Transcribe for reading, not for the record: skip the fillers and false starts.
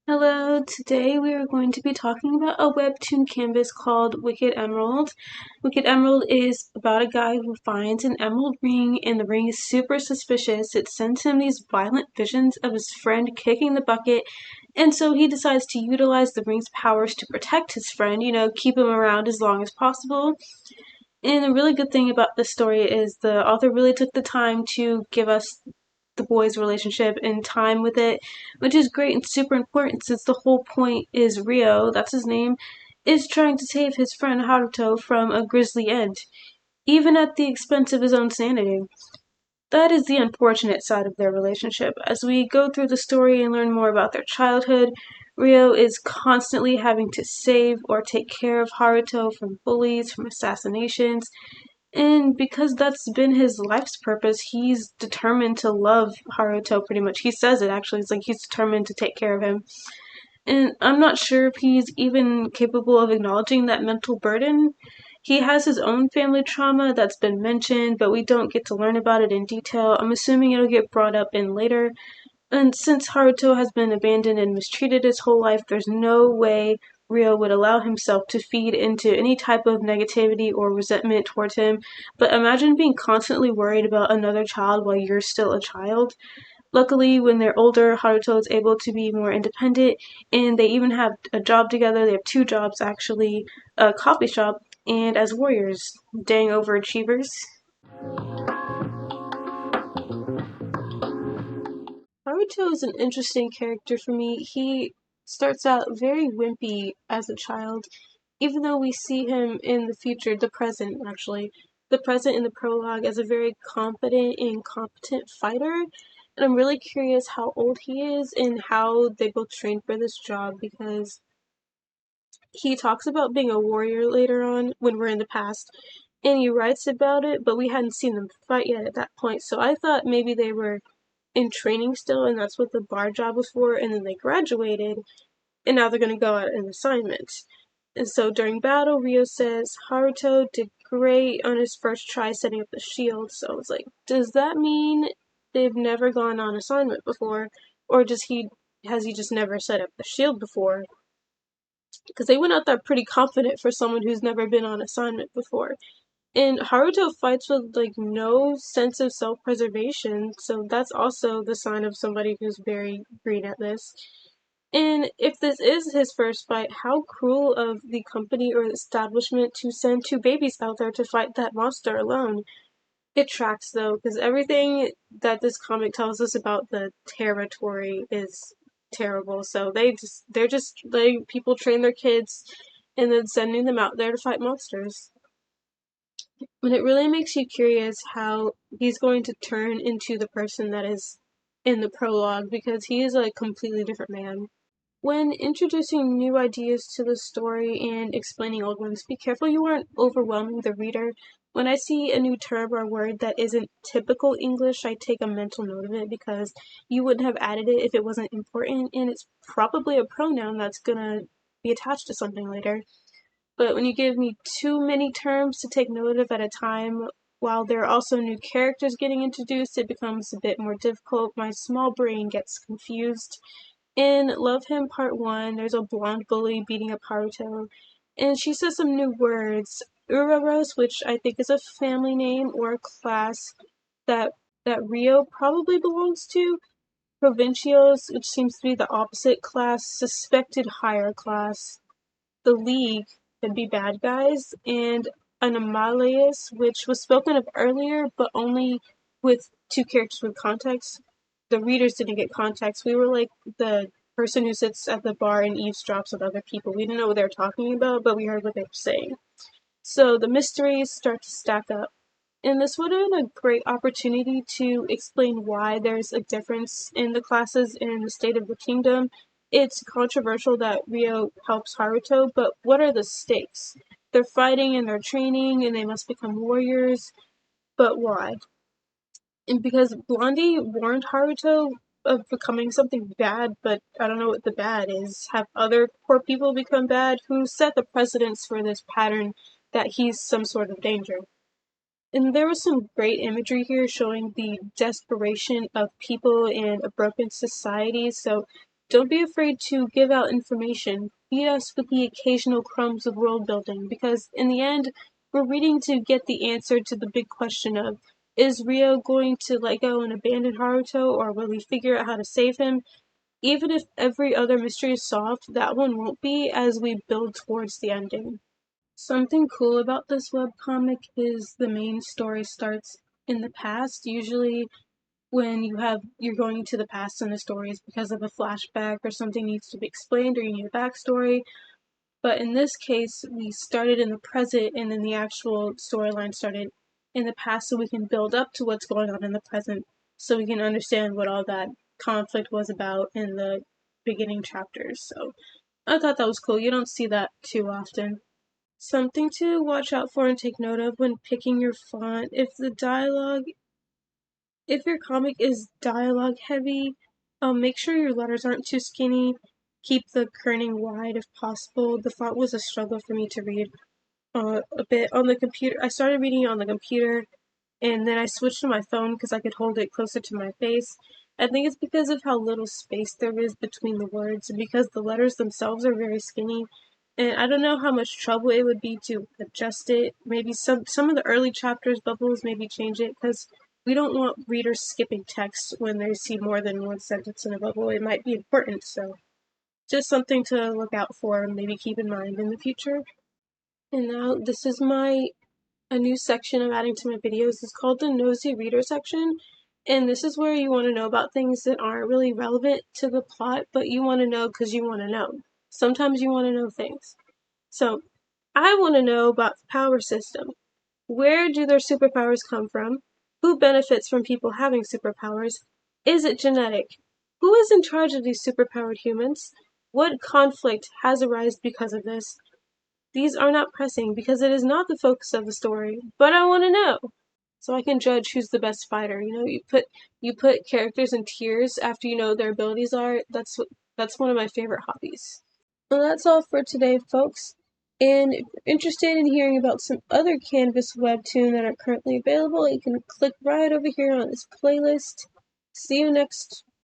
Hello, today we are going to be talking about a webtoon canvas called Wicked Emerald. Wicked Emerald is about a guy who finds an emerald ring and the ring is super suspicious. It sends him these violent visions of his friend kicking the bucket, and so he decides to utilize the ring's powers to protect his friend, keep him around as long as possible. And the really good thing about this story is the author really took the time to give us the boys' relationship and time with it, which is great and super important since the whole point is Rio, that's his name, is trying to save his friend Haruto from a grisly end, even at the expense of his own sanity. That is the unfortunate side of their relationship. As we go through the story and learn more about their childhood, Rio is constantly having to save or take care of Haruto from bullies, from assassinations, and because that's been his life's purpose, he's determined to love Haruto pretty much. He says it actually. It's like he's determined to take care of him. And I'm not sure if he's even capable of acknowledging that mental burden. He has his own family trauma that's been mentioned, but we don't get to learn about it in detail. I'm assuming it'll get brought up in later. And since Haruto has been abandoned and mistreated his whole life, there's no way Rio would allow himself to feed into any type of negativity or resentment towards him. But imagine being constantly worried about another child while you're still a child. Luckily, when they're older, Haruto is able to be more independent, and they even have a job together. They have two jobs, actually, a coffee shop, and as warriors. Dang overachievers. Haruto is an interesting character for me. He starts out very wimpy as a child, even though we see him in the future, the present actually, the present in the prologue as a very confident and competent fighter. And I'm really curious how old he is and how they both trained for this job because he talks about being a warrior later on when we're in the past and he writes about it, but we hadn't seen them fight yet at that point. So I thought maybe they were in training still, and that's what the bar job was for, and then they graduated, and now they're going to go out on assignment. And so during battle, Rio says Haruto did great on his first try setting up the shield. So I was like, does that mean they've never gone on assignment before, or has he just never set up the shield before? Because they went out there pretty confident for someone who's never been on assignment before. And Haruto fights with like no sense of self-preservation, so that's also the sign of somebody who's very green at this. And if this is his first fight, how cruel of the company or the establishment to send two babies out there to fight that monster alone. It tracks though, because everything that this comic tells us about the territory is terrible. So they're just letting people train their kids and then sending them out there to fight monsters. But it really makes you curious how he's going to turn into the person that is in the prologue because he is a completely different man. When introducing new ideas to the story and explaining old ones, be careful you aren't overwhelming the reader. When I see a new term or word that isn't typical English, I take a mental note of it because you wouldn't have added it if it wasn't important, and it's probably a pronoun that's gonna be attached to something later. But when you give me too many terms to take note of at a time, while there are also new characters getting introduced, it becomes a bit more difficult. My small brain gets confused. In Love Him Part 1, there's a blonde bully beating up Haruto, and she says some new words. Uraros, which I think is a family name or a class that Rio probably belongs to. Provincials, which seems to be the opposite class. Suspected higher class. The League could be bad guys, and Anomalies, which was spoken of earlier, but only with two characters with context. The readers didn't get context. We were like the person who sits at the bar and eavesdrops with other people. We didn't know what they were talking about, but we heard what they were saying. So the mysteries start to stack up. And this would have been a great opportunity to explain why there's a difference in the classes in the state of the kingdom. It's controversial that Rio helps Haruto, but what are the stakes? They're fighting and they're training and they must become warriors, but why? And because Blondie warned Haruto of becoming something bad, but I don't know what the bad is. Have other poor people become bad? Who set the precedence for this pattern that he's some sort of danger? And there was some great imagery here showing the desperation of people in a broken society. So Don't be afraid to give out information. Feed us with the occasional crumbs of world building, because in the end, we're reading to get the answer to the big question of, is Rio going to let go and abandon Haruto, or will he figure out how to save him? Even if every other mystery is solved, that one won't be as we build towards the ending. Something cool about this webcomic is the main story starts in the past. Usually when you're going to the past in the stories because of a flashback or something needs to be explained or you need a backstory. But in this case, we started in the present and then the actual storyline started in the past so we can build up to what's going on in the present so we can understand what all that conflict was about in the beginning chapters. So I thought that was cool. You don't see that too often. Something to watch out for and take note of when picking your font. If your comic is dialogue heavy, make sure your letters aren't too skinny. Keep the kerning wide if possible. The font was a struggle for me to read a bit on the computer. I started reading it on the computer and then I switched to my phone because I could hold it closer to my face. I think it's because of how little space there is between the words and because the letters themselves are very skinny. And I don't know how much trouble it would be to adjust it. Maybe some of the early chapters bubbles, maybe change it because we don't want readers skipping text when they see more than one sentence in a bubble. It might be important, so just something to look out for and maybe keep in mind in the future. And now this is a new section I'm adding to my videos. It's called the Nosy Reader section. And this is where you want to know about things that aren't really relevant to the plot, but you want to know because you want to know. Sometimes you want to know things. So, I want to know about the power system. Where do their superpowers come from? Who benefits from people having superpowers? Is it genetic? Who is in charge of these superpowered humans? What conflict has arisen because of this? These are not pressing because it is not the focus of the story, but I want to know so I can judge who's the best fighter. You know, you put characters in tiers after you know what their abilities are. That's one of my favorite hobbies. Well, that's all for today, folks. And if you're interested in hearing about some other Canvas webtoon that are currently available, you can click right over here on this playlist. See you next